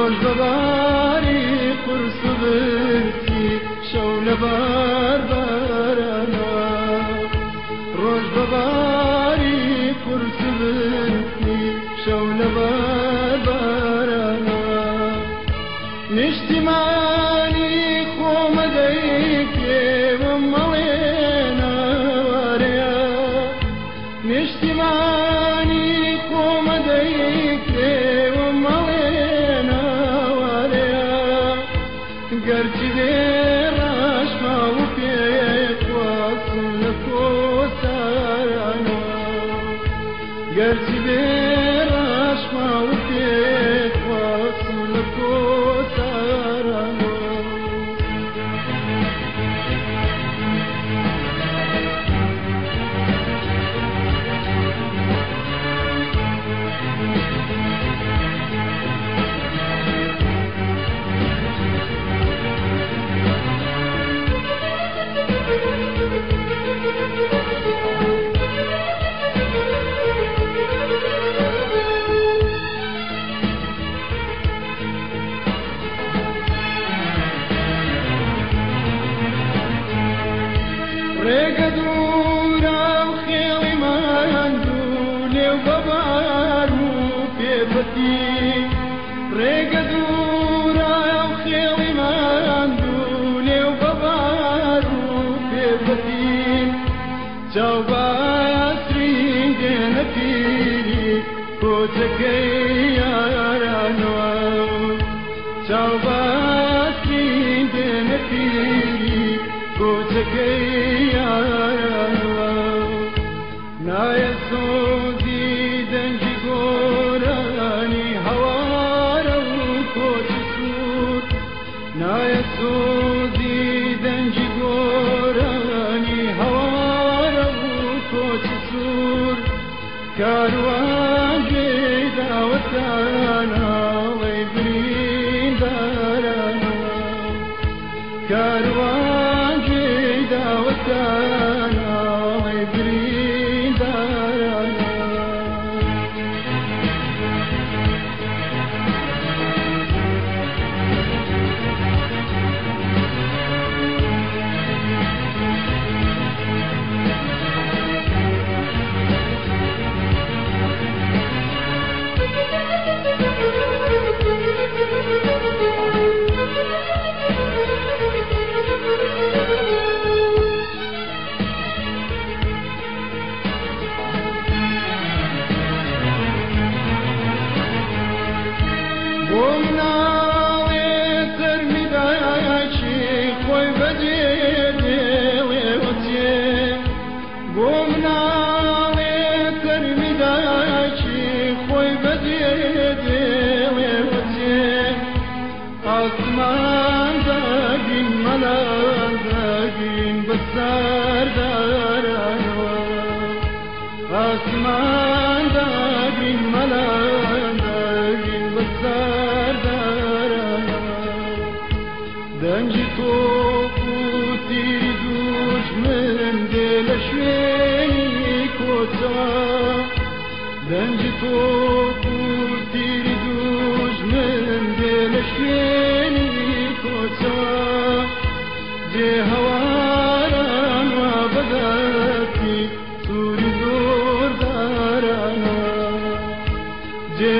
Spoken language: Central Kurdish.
ڕۆژ بەباری قورس برسی شەو لەبار بارانە ڕۆژ بەباری قورس برسی شەو لەبار بارانە نیشتیمانی خۆمە دەیکێوم مەڵێنە وارەیە نیشتیمانی خۆمە دەیکێوم مەڵێنە وارەیە گەرچی بێ ڕاشما و پێخواسم لە کۆسارانە گەرچی بێ ڕاشما و پێخواسم لە کۆسارانە ڕێگە دوورە و خێڵی ماندوو لێو بەبار و پێبەتی ڕێگە دوورە و خێڵی ماندوو لێو بەبار و پێبەتی چاو باسرین دێنە پیری کۆچەکەی یارانەوە چاو باسرین دێنە پیری کۆچەکەی یارانەوە نایە سۆزی دەنگی گۆرانی هەوارە و کۆچی سوور نایە سۆزی دەنگی گۆرانی هەوارە و کۆچی سوور کاروان گوێی داوەتاناڵەی بریندارانەوە کاروان گوێی داوەتاناڵەی بریندارانەوە بۆ مناڵێ تەرمیدایکی خۆی بەدێ دێڵێوەچێ بۆ مناڵێ تەرمیدایکی خۆی بەدێ دێڵێوەچێ ئاسمان داگین مەلان داگین بە ساردارانەوە ئاسمان داگین مەلان داگین بە ساردارانەوە دەنگی تۆپ و تیری دوژمن دێ لە شوێنی کۆچەوە دەنگی تۆپ و تیری دوژمن دێ لە شوێنی کۆچەوە جێ هەواران وا بەدەستی سووری زۆردارانەوە جێ